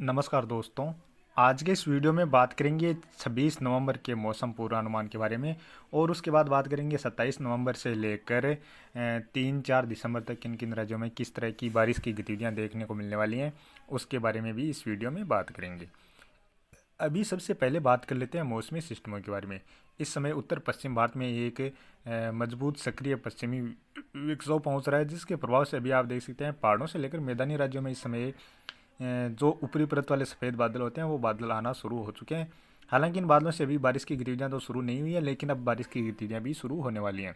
नमस्कार दोस्तों। आज के इस वीडियो में बात करेंगे 26 नवंबर के मौसम पूर्वानुमान के बारे में और उसके बाद बात करेंगे 27 नवंबर से लेकर 3-4 दिसंबर तक किन किन राज्यों में किस तरह की बारिश की गतिविधियां देखने को मिलने वाली हैं, उसके बारे में भी इस वीडियो में बात करेंगे। अभी सबसे पहले बात कर लेते हैं मौसमी सिस्टमों के बारे में। इस समय उत्तर पश्चिम भारत में एक मजबूत सक्रिय पश्चिमी विक्षोभ पहुंच रहा है, जिसके प्रभाव से अभी आप देख सकते हैं पहाड़ों से लेकर मैदानी राज्यों में इस समय जो ऊपरी परत वाले सफ़ेद बादल होते हैं वो बादल आना शुरू हो चुके हैं। हालांकि इन बादलों से अभी बारिश की गतिविधियां तो शुरू नहीं हुई है, लेकिन अब बारिश की गतिविधियां भी शुरू होने वाली हैं।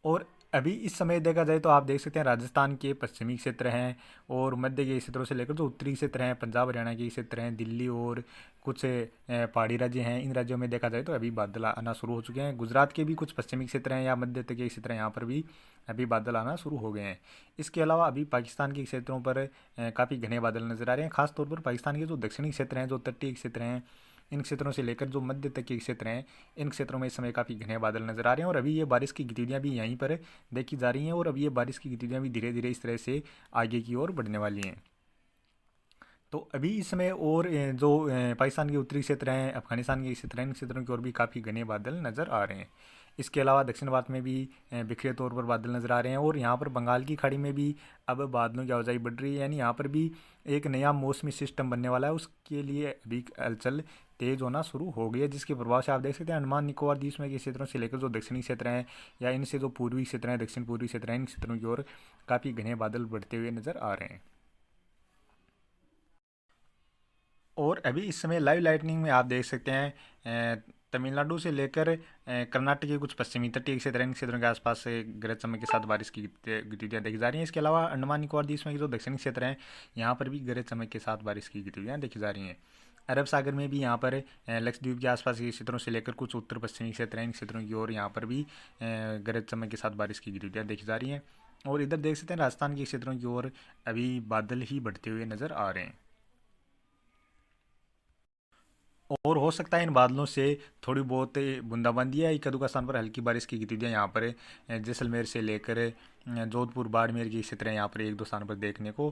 और अभी इस समय देखा जाए तो आप देख सकते हैं राजस्थान के पश्चिमी क्षेत्र हैं और मध्य के क्षेत्रों से लेकर जो उत्तरी क्षेत्र हैं, पंजाब हरियाणा के क्षेत्र हैं, दिल्ली और कुछ पहाड़ी राज्य हैं, इन राज्यों में देखा जाए तो अभी बादल आना शुरू हो चुके हैं। गुजरात के भी कुछ पश्चिमी क्षेत्र हैं या मध्य तक के क्षेत्र हैं, यहाँ पर भी अभी बादल आना शुरू हो गए हैं। इसके अलावा अभी पाकिस्तान के क्षेत्रों पर काफ़ी घने बादल नजर आ रहे हैं। खासतौर पर पाकिस्तान के जो दक्षिणी क्षेत्र हैं, जो तटीय क्षेत्र हैं, इन क्षेत्रों से लेकर जो मध्य तक के क्षेत्र हैं, इन क्षेत्रों में इस समय काफ़ी घने बादल नजर आ रहे हैं और अभी ये बारिश की गतिविधियां भी यहीं पर देखी जा रही हैं और अब ये बारिश की गतिविधियां भी धीरे धीरे इस तरह से आगे की ओर बढ़ने वाली हैं। तो अभी इस समय और जो पाकिस्तान के उत्तरी क्षेत्र हैं, अफगानिस्तान के क्षेत्र हैं, इन क्षेत्रों की ओर भी काफ़ी घने बादल नज़र आ रहे हैं। इसके अलावा दक्षिण भारत में भी बिखरे तौर पर बादल नज़र आ रहे हैं और यहाँ पर बंगाल की खाड़ी में भी अब बादलों की आवाजाही बढ़ रही है, यानी यहाँ पर भी एक नया मौसमी सिस्टम बनने वाला है। उसके लिए अभी हलचल तेज होना शुरू हो गई है, जिसके प्रभाव से आप देख सकते हैं अंडमान निकोबार द्वीप समूह के क्षेत्रों से लेकर जो दक्षिणी क्षेत्र हैं या इनसे जो पूर्वी क्षेत्र हैं, दक्षिण पूर्वी क्षेत्र हैं, इन क्षेत्रों की ओर काफ़ी घने बादल बढ़ते हुए नजर आ रहे हैं। और अभी इस समय लाइव लाइटनिंग में आप देख सकते हैं तमिलनाडु से लेकर कर्नाटक के कुछ पश्चिमी तटीय क्षेत्र हैं, इन क्षेत्रों के आसपास से गरज चमक के साथ बारिश की गतिविधियां देखी जा रही हैं। इसके अलावा अंडमान निकोबार द्वीप समूह के जो दक्षिणी क्षेत्र हैं, यहाँ पर भी गरज चमक के साथ बारिश की गतिविधियां देखी जा रही हैं। अरब सागर में भी यहाँ पर लक्षद्वीप के आसपास के क्षेत्रों से लेकर कुछ उत्तर पश्चिमी क्षेत्र हैं, इन क्षेत्रों की ओर यहाँ पर भी गरज चमक के साथ बारिश की गतिविधियां देखी जा रही हैं। और इधर देख सकते हैं राजस्थान के क्षेत्रों की ओर अभी बादल ही बढ़ते हुए नजर आ रहे हैं। और हो सकता है इन बादलों से थोड़ी बहुत बूंदाबांदी या एक आध स्थान पर हल्की बारिश की गतिविधियां यहाँ पर जैसलमेर से लेकर जोधपुर बाड़मेर के क्षेत्र हैं, यहाँ पर एक दो स्थान पर देखने को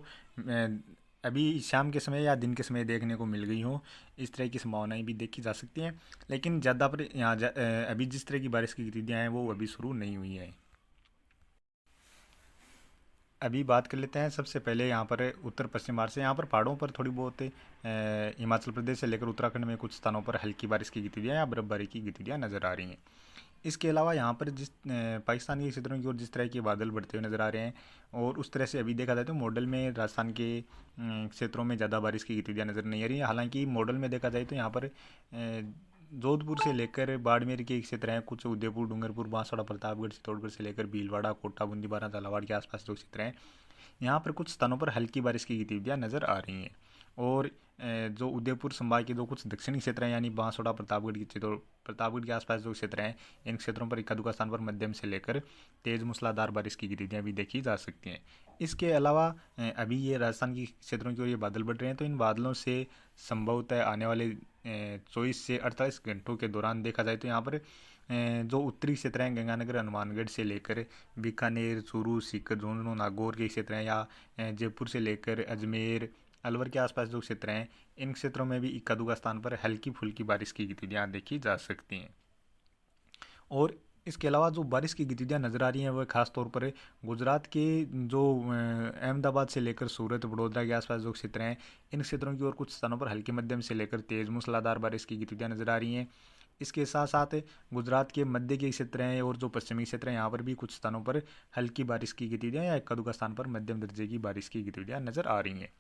अभी शाम के समय या दिन के समय देखने को मिल गई हो। इस तरह की संभावनाएं भी देखी जा सकती हैं, लेकिन ज़्यादा पर यहाँ अभी जिस तरह की बारिश की गतिविधियां हैं वो अभी शुरू नहीं हुई हैं। अभी बात कर लेते हैं सबसे पहले यहाँ पर उत्तर पश्चिम भारत से। यहाँ पर पहाड़ों पर थोड़ी बहुत हिमाचल प्रदेश से लेकर उत्तराखंड में कुछ स्थानों पर हल्की बारिश की गतिविधियाँ या बर्फबारी की गतिविधियाँ नजर आ रही हैं। इसके अलावा यहाँ पर जिस पाकिस्तान के क्षेत्रों की ओर जिस तरह के बादल बढ़ते हुए नजर आ रहे हैं और उस तरह से अभी देखा जाए तो मॉडल में राजस्थान के क्षेत्रों में ज़्यादा बारिश की गतिविधियाँ नजर नहीं आ रही हैं। हालांकि मॉडल में देखा जाए तो यहाँ पर जोधपुर से लेकर बाड़मेर के क्षेत्र हैं, कुछ उदयपुर, डूंगरपुर, बांसवाड़ा, प्रतापगढ़, चित्तौड़गढ़ से लेकर भीलवाड़ा, कोटा, बूंदी, बारा, झालावाड़ के आसपास जो क्षेत्र हैं, यहाँ पर कुछ स्थानों पर हल्की बारिश की गतिविधियाँ नजर आ रही हैं। और जो उदयपुर संभाग के जो कुछ दक्षिणी क्षेत्र हैं यानी बांसवाड़ा, प्रतापगढ़ के आसपास जो क्षेत्र हैं, इन क्षेत्रों पर इक्का दुक्का स्थान पर मध्यम से लेकर तेज मूसलाधार बारिश की गतिविधियाँ भी देखी जा सकती हैं। इसके अलावा अभी ये राजस्थान के क्षेत्रों की ओर ये बादल बढ़ रहे हैं, तो इन बादलों से संभवतः आने वाले 24 से 48 घंटों के दौरान देखा जाए तो यहाँ पर जो उत्तरी क्षेत्र हैं, गंगानगर, हनुमानगढ़ से लेकर बीकानेर, चूरू, सीकर, झुंझुनू, नागौर के क्षेत्र हैं या जयपुर से लेकर अजमेर, अलवर के आसपास जो क्षेत्र हैं, इन क्षेत्रों में भी इक्का दुक्का स्थान पर हल्की फुल्की बारिश की गतिविधियाँ देखी जा सकती हैं। और इसके अलावा जो बारिश की गतिविधियाँ नज़र आ रही हैं वह खास तौर पर गुजरात के जो अहमदाबाद से लेकर सूरत, वडोदरा के आसपास जो क्षेत्र हैं, इन क्षेत्रों की ओर कुछ स्थानों पर हल्की मध्यम से लेकर तेज मूसलाधार बारिश की गतिविधियाँ नज़र आ रही हैं। इसके साथ साथ गुजरात के मध्य के क्षेत्र हैं और जो पश्चिमी क्षेत्र हैं, यहाँ पर भी कुछ स्थानों पर हल्की बारिश की गतिविधियाँ या इक्का दुक्का स्थान पर मध्यम दर्जे की बारिश की गतिविधियाँ नज़र आ रही हैं।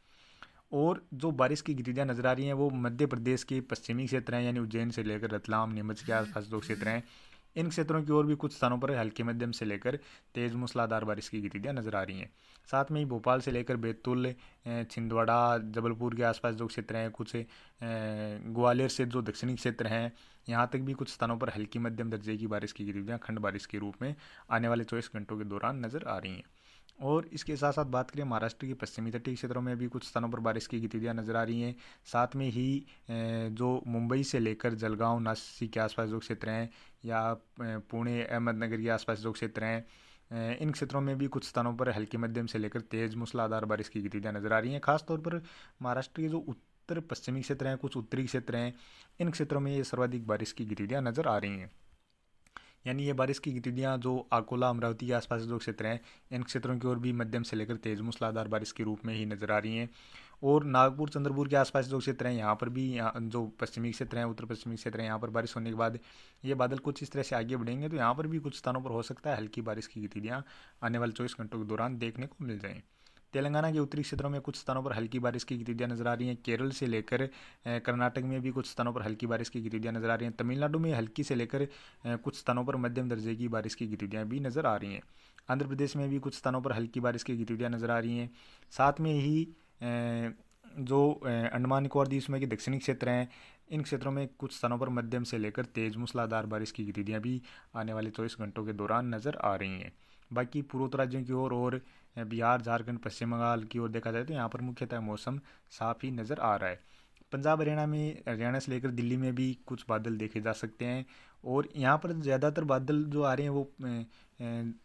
और जो बारिश की गतिविधियाँ नजर आ रही हैं वो मध्य प्रदेश के पश्चिमी क्षेत्र हैं यानी उज्जैन से लेकर रतलाम, नीमच के आसपास जो क्षेत्र हैं, इन क्षेत्रों की ओर भी कुछ स्थानों पर हल्के मध्यम से लेकर तेज मूसलाधार बारिश की गतिविधियाँ नजर आ रही हैं। साथ में ही भोपाल से लेकर बैतूल, छिंदवाड़ा, जबलपुर के आसपास जो क्षेत्र हैं, कुछ ग्वालियर से जो दक्षिणी क्षेत्र हैं, यहाँ तक भी कुछ स्थानों पर हल्की मध्यम दर्जे की बारिश की गतिविधियाँ खंड बारिश के रूप में आने वाले 24 घंटों के दौरान नजर आ रही हैं। और इसके साथ साथ बात करें महाराष्ट्र के पश्चिमी तटीय क्षेत्रों में भी कुछ स्थानों पर बारिश की गतिविधियाँ नजर आ रही हैं। साथ में ही जो मुंबई से लेकर जलगांव, नासिक के आसपास जो क्षेत्र हैं या पुणे, अहमदनगर के आसपास जो क्षेत्र हैं, इन क्षेत्रों में भी कुछ स्थानों पर हल्की मध्यम से लेकर तेज मूसलाधार बारिश की गतिविधियाँ नजर आ रही हैं। खासतौर पर महाराष्ट्र के जो उत्तर पश्चिमी क्षेत्र हैं, कुछ उत्तरी क्षेत्र हैं, इन क्षेत्रों में ये सर्वाधिक बारिश की गतिविधियाँ नजर आ रही हैं। यानी ये बारिश की गतिविधियाँ जो अकोला अमरावती के आसपास जो क्षेत्र हैं, इन क्षेत्रों की ओर भी मध्यम से लेकर तेज मूसलाधार बारिश के रूप में ही नजर आ रही हैं। और नागपुर चंद्रपुर के आसपास जो क्षेत्र हैं, यहाँ पर भी, यहाँ जो पश्चिमी क्षेत्र हैं, उत्तर पश्चिमी क्षेत्र हैं, यहाँ पर बारिश होने के बाद ये बादल कुछ इस तरह से आगे बढ़ेंगे, तो यहाँ पर भी कुछ स्थानों पर हो सकता है हल्की बारिश की गतिविधियाँ आने वाले 24 घंटों के दौरान देखने को मिल जाएँ। तेलंगाना के उत्तरी क्षेत्रों में कुछ स्थानों पर हल्की बारिश की गतिविधियाँ नजर आ रही हैं। केरल से लेकर कर्नाटक में भी कुछ स्थानों पर हल्की बारिश की गतिविधियाँ नजर आ रही हैं। तमिलनाडु में हल्की से लेकर कुछ स्थानों पर मध्यम दर्जे की बारिश की गतिविधियाँ भी नजर आ रही हैं। आंध्र प्रदेश में भी कुछ स्थानों पर हल्की बारिश की गतिविधियाँ नजर आ रही हैं। साथ में ही जो अंडमान निकोबार द्वीप समूह के दक्षिणी क्षेत्र हैं, इन क्षेत्रों में कुछ स्थानों पर मध्यम से लेकर तेज मूसलाधार बारिश की गतिविधियाँ भी आने वाले 24 घंटों के दौरान नजर आ रही हैं। बाकी पूर्वोत्तर राज्यों की ओर और बिहार, झारखंड, पश्चिम बंगाल की ओर देखा जाए तो यहाँ पर मुख्यतः मौसम साफ ही नज़र आ रहा है। पंजाब हरियाणा से लेकर दिल्ली में भी कुछ बादल देखे जा सकते हैं। और यहाँ पर ज़्यादातर बादल जो आ रहे हैं वो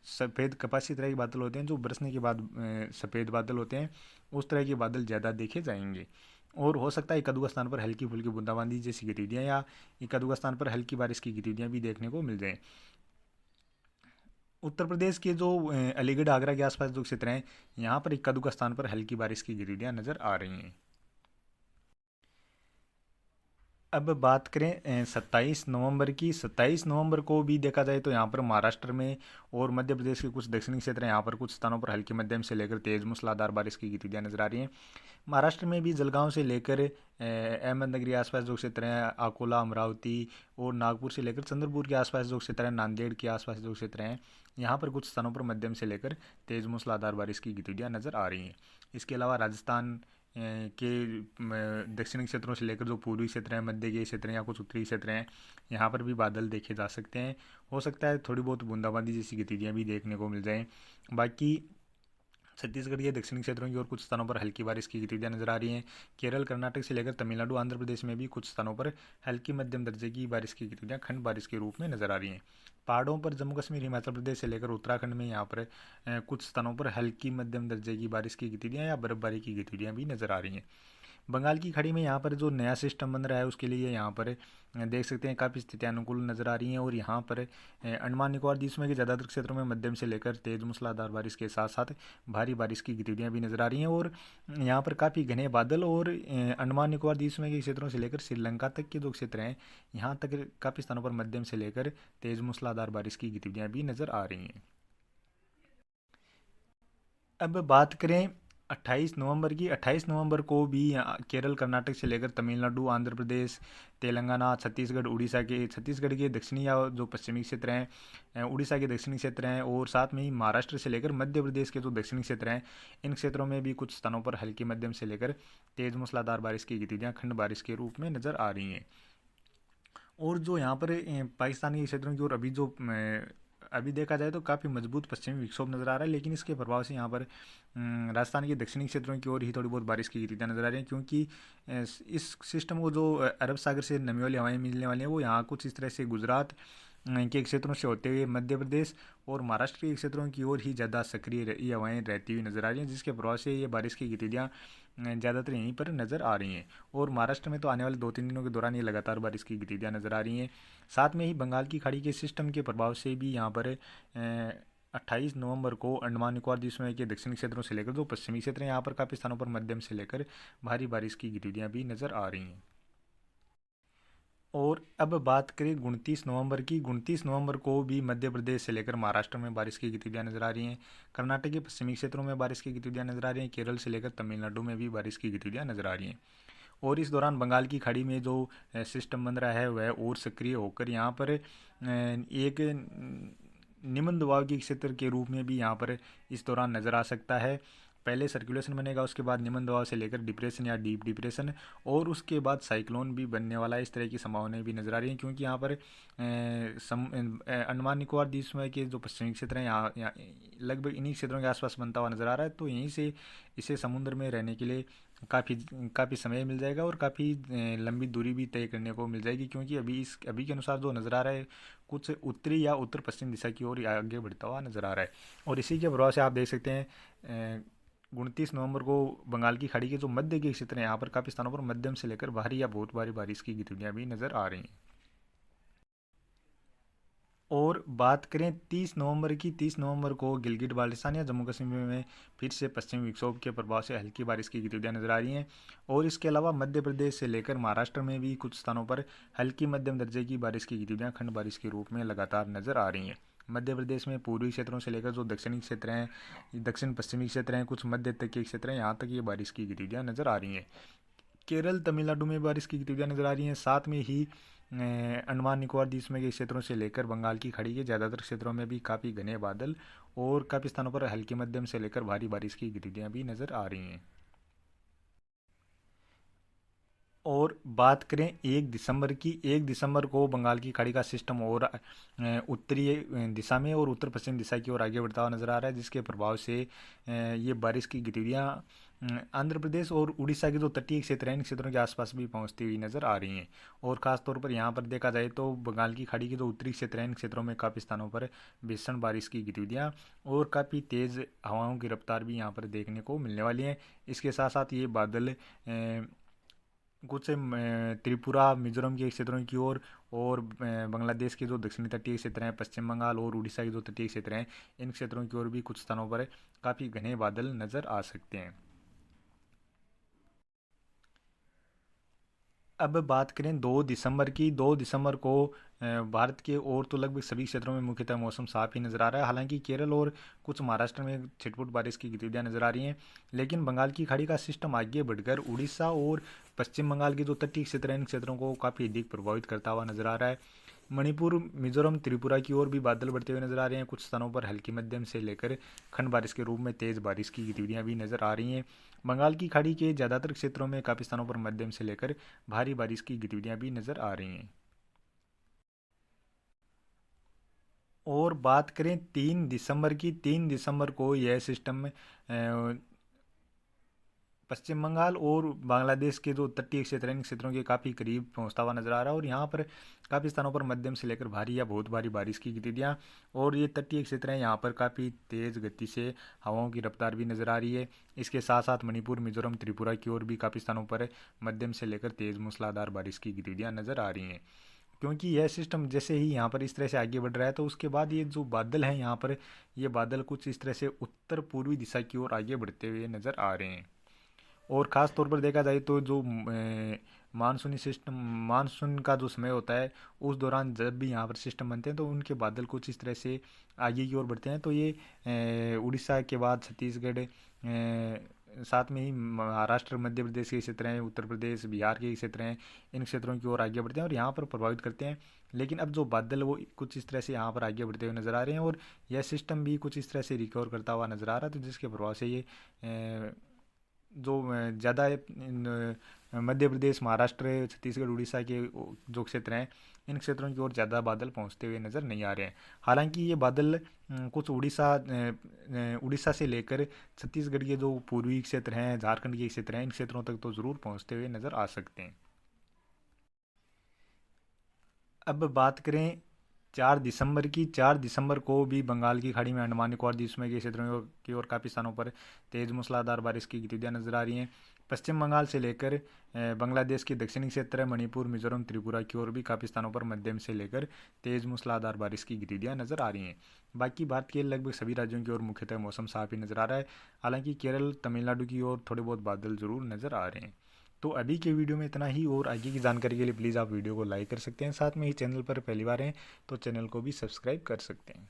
सफ़ेद कपासी तरह के बादल होते हैं, जो बरसने के बाद सफ़ेद बादल होते हैं, उस तरह के बादल ज़्यादा देखे जाएंगे। और हो सकता है एक आध स्थान पर हल्की फुल्की बूंदाबांदी जैसी गतिविधियाँ या एक आध स्थान पर हल्की बारिश की गतिविधियाँ भी देखने को मिल जाएँ। उत्तर प्रदेश के जो अलीगढ़ आगरा के आसपास जो क्षेत्र हैं, यहाँ पर इक्का दुक्का स्थान पर हल्की बारिश की गतिविधियाँ नज़र आ रही हैं। अब बात करें 27 नवंबर की। 27 नवंबर को भी देखा जाए तो यहाँ पर महाराष्ट्र में और मध्य प्रदेश के कुछ दक्षिणी क्षेत्र हैं, यहाँ पर कुछ स्थानों पर हल्की मध्यम से लेकर तेज मूसलाधार बारिश की गतिविधियाँ नजर आ रही हैं। महाराष्ट्र में भी जलगांव से लेकर अहमदनगर के आसपास जो क्षेत्र हैं, अकोला, अमरावती और नागपुर से लेकर चंद्रपुर के आसपास जो क्षेत्र हैं, नांदेड़ के आसपास जो क्षेत्र हैं, यहाँ पर कुछ स्थानों पर मध्यम से लेकर तेज मूसलाधार बारिश की गतिविधियाँ नजर आ रही हैं। इसके अलावा राजस्थान के दक्षिणी क्षेत्रों से लेकर जो पूर्वी क्षेत्र हैं, मध्य के क्षेत्र हैं या कुछ उत्तरी क्षेत्र हैं, यहाँ पर भी बादल देखे जा सकते हैं। हो सकता है थोड़ी बहुत बूंदाबांदी जैसी गतिविधियाँ भी देखने को मिल जाएँ। बाकी छत्तीसगढ़ के दक्षिणी क्षेत्रों की ओर कुछ स्थानों पर हल्की बारिश की गतिविधियाँ नजर आ रही हैं। केरल, कर्नाटक से लेकर तमिलनाडु, आंध्र प्रदेश में भी कुछ स्थानों पर हल्की मध्यम दर्जे की बारिश की गतिविधियाँ खंड बारिश के रूप में नजर आ रही हैं। पहाड़ों पर जम्मू कश्मीर, हिमाचल प्रदेश से लेकर उत्तराखंड में यहाँ पर कुछ स्थानों पर हल्की मध्यम दर्जे की बारिश की गतिविधियाँ या बर्फबारी की गतिविधियाँ भी नजर आ रही हैं। बंगाल की खाड़ी में यहाँ पर जो नया सिस्टम बन रहा है, उसके लिए यहाँ पर देख सकते हैं काफ़ी स्थितियाँ अनुकूल नज़र आ रही हैं। और यहाँ पर अंडमान निकोबार द्वीप समूह के ज़्यादातर क्षेत्रों में मध्यम से लेकर तेज मूसलाधार बारिश के साथ साथ भारी बारिश की गतिविधियाँ भी नज़र आ रही हैं। और यहाँ पर काफ़ी घने बादल और अंडमान निकोबार द्वीप समूह के क्षेत्रों से लेकर श्रीलंका तक के जो क्षेत्र हैं, यहाँ तक काफ़ी स्थानों पर मध्यम से लेकर तेज मूसलाधार बारिश की गतिविधियाँ भी नज़र आ रही हैं। अब बात करें 28 नवंबर की। 28 नवंबर को भी केरल, कर्नाटक से लेकर तमिलनाडु, आंध्र प्रदेश, तेलंगाना, छत्तीसगढ़ के दक्षिणी या जो पश्चिमी क्षेत्र हैं, उड़ीसा के दक्षिणी क्षेत्र हैं, और साथ में ही महाराष्ट्र से लेकर मध्य प्रदेश के जो दक्षिणी क्षेत्र हैं, इन क्षेत्रों में भी कुछ स्थानों पर हल्की मध्यम से लेकर तेज मूसलाधार बारिश की गतिविधियाँ खंड बारिश के रूप में नज़र आ रही हैं। और जो यहाँ पर पाकिस्तान के क्षेत्रों की ओर अभी देखा जाए तो काफ़ी मजबूत पश्चिमी विक्षोभ नज़र आ रहा है, लेकिन इसके प्रभाव से यहाँ पर राजस्थान के दक्षिणी क्षेत्रों की ओर ही थोड़ी बहुत बारिश की गतिविधियाँ नज़र आ रही हैं। क्योंकि इस सिस्टम को जो अरब सागर से नमी वाली हवाएं मिलने वाली हैं, वो यहाँ कुछ इस तरह से गुजरात के क्षेत्रों से होते हुए मध्य प्रदेश और महाराष्ट्र के क्षेत्रों की ओर ही ज़्यादा सक्रिय ये हवाएँ रहती हुई नज़र आ रही हैं, जिसके प्रभाव से ये बारिश की गतिविधियाँ ज़्यादातर यहीं पर नज़र आ रही हैं। और महाराष्ट्र में तो आने वाले 2-3 दिनों के दौरान ये लगातार बारिश की गतिविधियाँ नज़र आ रही हैं। साथ में ही बंगाल की खाड़ी के सिस्टम के प्रभाव से भी यहाँ पर 28 नवंबर को अंडमान निकोबार द्वीप समूह के दक्षिणी क्षेत्रों से लेकर जो पश्चिमी क्षेत्र हैं, यहाँ पर काफ़ी स्थानों पर मध्यम से लेकर भारी बारिश की गतिविधियाँ भी नज़र आ रही हैं। और अब बात करें 29 नवंबर की। 29 नवंबर को भी मध्य प्रदेश से लेकर महाराष्ट्र में बारिश की गतिविधियाँ नज़र आ रही हैं। कर्नाटक के पश्चिमी क्षेत्रों में बारिश की गतिविधियाँ नज़र आ रही हैं। केरल से लेकर तमिलनाडु में भी बारिश की गतिविधियाँ नज़र आ रही हैं। और इस दौरान बंगाल की खाड़ी में जो सिस्टम बन रहा है, वह और सक्रिय होकर यहाँ पर एक निम्न दबाव के क्षेत्र के रूप में भी यहाँ पर इस दौरान नज़र आ सकता है। पहले सर्कुलेशन बनेगा, उसके बाद निम्न दबाव से लेकर डिप्रेशन या डीप डिप्रेशन, और उसके बाद साइक्लोन भी बनने वाला है। इस तरह की संभावनाएं भी नज़र आ रही हैं, क्योंकि यहाँ पर अंडमान निकोबार द्वीप समूह के जो पश्चिमी क्षेत्र हैं, यहाँ लगभग इन्हीं क्षेत्रों के आसपास बनता हुआ नज़र आ रहा है। तो यहीं से इसे समुद्र में रहने के लिए काफ़ी समय मिल जाएगा और काफ़ी लंबी दूरी भी तय करने को मिल जाएगी, क्योंकि अभी के अनुसार जो नज़र आ रहा है कुछ उत्तरी या उत्तर पश्चिम दिशा की ओर आगे बढ़ता हुआ नज़र आ रहा है। और इसी के प्रभाव से आप देख सकते हैं 29 नवंबर को बंगाल की खाड़ी के जो मध्य के क्षेत्र हैं, यहाँ पर काफ़ी स्थानों पर मध्यम से लेकर भारी या बहुत भारी बारिश की गतिविधियाँ भी नज़र आ रही हैं। और बात करें 30 नवंबर की, 30 नवंबर को गिलगिट बाल्टिस्तान या जम्मू कश्मीर में फिर से पश्चिमी विक्षोभ के प्रभाव से हल्की बारिश की गतिविधियाँ नजर आ रही हैं। और इसके अलावा मध्य प्रदेश से लेकर महाराष्ट्र में भी कुछ स्थानों पर हल्की मध्यम दर्जे की बारिश की गतिविधियाँ खंड बारिश के रूप में लगातार नजर आ रही हैं। मध्य प्रदेश में पूर्वी क्षेत्रों से लेकर जो दक्षिणी क्षेत्र हैं, दक्षिण पश्चिमी क्षेत्र हैं, कुछ मध्य तक के क्षेत्र हैं, यहाँ तक ये बारिश की गतिविधियाँ नजर आ रही हैं। केरल तमिलनाडु में बारिश की गतिविधियाँ नजर आ रही हैं। साथ में ही अंडमान निकोबार द्वीप समूह के क्षेत्रों से लेकर बंगाल की खाड़ी के ज़्यादातर क्षेत्रों में भी काफ़ी घने बादल और काफ़ी स्थानों पर हल्की मध्यम से लेकर भारी बारिश की गतिविधियाँ भी नज़र आ रही हैं। और बात करें 1 दिसंबर की, 1 दिसंबर को बंगाल की खाड़ी का सिस्टम और उत्तरी दिशा में और उत्तर पश्चिम दिशा की ओर आगे बढ़ता हुआ नजर आ रहा है, जिसके प्रभाव से ये बारिश की गतिविधियाँ आंध्र प्रदेश और उड़ीसा के जो तटीय क्षेत्र हैं, इन क्षेत्रों के आसपास भी पहुंचती हुई नजर आ रही हैं। और ख़ास तौर पर यहाँ पर देखा जाए तो बंगाल की खाड़ी के जो उत्तरी क्षेत्र हैं, इन क्षेत्रों में काफ़ी स्थानों पर भीषण बारिश की गतिविधियाँ और काफ़ी तेज़ हवाओं की रफ्तार भी यहाँ पर देखने को मिलने वाली है। इसके साथ साथ ये बादल कुछ त्रिपुरा मिजोरम के क्षेत्रों की ओर और बांग्लादेश के जो दक्षिणी तटीय क्षेत्र हैं, पश्चिम बंगाल और उड़ीसा के जो तटीय क्षेत्र हैं, इन क्षेत्रों की ओर भी कुछ स्थानों पर काफ़ी घने बादल नज़र आ सकते हैं। अब बात करें 2 दिसंबर की, 2 दिसंबर को भारत के और तो लगभग सभी क्षेत्रों में मुख्यतः मौसम साफ ही नज़र आ रहा है। हालांकि केरल और कुछ महाराष्ट्र में छिटपुट बारिश की गतिविधियां नज़र आ रही हैं, लेकिन बंगाल की खाड़ी का सिस्टम आगे बढ़कर उड़ीसा और पश्चिम बंगाल के जो तटीय क्षेत्र हैं, इन क्षेत्रों को काफ़ी अधिक प्रभावित करता हुआ नज़र आ रहा है। मणिपुर, मिजोरम, त्रिपुरा की ओर भी बादल बढ़ते हुए नजर आ रहे हैं। कुछ स्थानों पर हल्की मध्यम से लेकर खंड बारिश के रूप में तेज़ बारिश की गतिविधियां भी नजर आ रही हैं। बंगाल की खाड़ी के ज़्यादातर क्षेत्रों में काफ़ी स्थानों पर मध्यम से लेकर भारी बारिश की गतिविधियां भी नजर आ रही हैं। और बात करें 3 दिसंबर की, 3 दिसंबर को यह सिस्टम पश्चिम बंगाल और बांग्लादेश के जो तटीय क्षेत्र हैं, इन क्षेत्रों के काफ़ी करीब पहुंचता हुआ नजर आ रहा है। और यहाँ पर काफ़ी स्थानों पर मध्यम से लेकर भारी या बहुत भारी बारिश की गतिविधियाँ और ये तटीय क्षेत्र हैं, यहाँ पर काफ़ी तेज़ गति से हवाओं की रफ्तार भी नज़र आ रही है। इसके साथ साथ मणिपुर, मिजोरम, त्रिपुरा की ओर भी काफ़ी स्थानों पर मध्यम से लेकर तेज़ मूसलाधार बारिश की गतिविधियाँ नज़र आ रही हैं। क्योंकि यह सिस्टम जैसे ही यहाँ पर इस तरह से आगे बढ़ रहा है, तो उसके बाद ये जो बादल हैं यहाँ पर, ये बादल कुछ इस तरह से उत्तर पूर्वी दिशा की ओर आगे बढ़ते हुए नज़र आ रहे हैं। और ख़ास तौर पर देखा जाए तो जो मानसूनी सिस्टम, मानसून का जो समय होता है, उस दौरान जब भी यहाँ पर सिस्टम बनते हैं तो उनके बादल कुछ इस तरह से आगे की ओर बढ़ते हैं। तो ये उड़ीसा के बाद छत्तीसगढ़, साथ में ही महाराष्ट्र, मध्य प्रदेश के क्षेत्र हैं, उत्तर प्रदेश, बिहार के क्षेत्र हैं, इन क्षेत्रों की ओर आगे बढ़ते हैं और यहाँ पर प्रभावित करते हैं। लेकिन अब जो बादल वो कुछ इस तरह से यहाँ पर आगे बढ़ते हुए नज़र आ रहे हैं और यह सिस्टम भी कुछ इस तरह से रिकवर करता हुआ नज़र आ रहा है, तो जिसके प्रभाव से ये जो ज़्यादा मध्य प्रदेश, महाराष्ट्र, छत्तीसगढ़, उड़ीसा के जो क्षेत्र हैं, इन क्षेत्रों की ओर ज़्यादा बादल पहुंचते हुए नज़र नहीं आ रहे हैं। हालांकि ये बादल कुछ उड़ीसा से लेकर छत्तीसगढ़ के जो पूर्वी क्षेत्र हैं, झारखंड के क्षेत्र हैं, इन क्षेत्रों तक तो ज़रूर पहुंचते हुए नज़र आ सकते हैं। अब बात करें 4 दिसंबर की, 4 दिसंबर को भी बंगाल की खाड़ी में अंडमान निकोबार द्वीप समूह के क्षेत्रों की ओर काफ़ी स्थानों पर तेज़ मूसलाधार बारिश की गतिविधियाँ नजर आ रही हैं। पश्चिम बंगाल से लेकर बांग्लादेश के दक्षिणी क्षेत्र, मणिपुर, मिजोरम, त्रिपुरा की ओर भी काफ़ी स्थानों पर मध्यम से लेकर तेज़ मूसलाधार बारिश की गतिविधियाँ नजर आ रही हैं। बाकी भारत के लगभग सभी राज्यों की ओर मुख्यतः मौसम साफ ही नजर आ रहा है। हालांकि केरल, तमिलनाडु की ओर थोड़े बहुत बादल जरूर नजर आ रहे हैं। तो अभी के वीडियो में इतना ही, और आगे की जानकारी के लिए प्लीज़ आप वीडियो को लाइक कर सकते हैं। साथ में ही चैनल पर पहली बार हैं तो चैनल को भी सब्सक्राइब कर सकते हैं।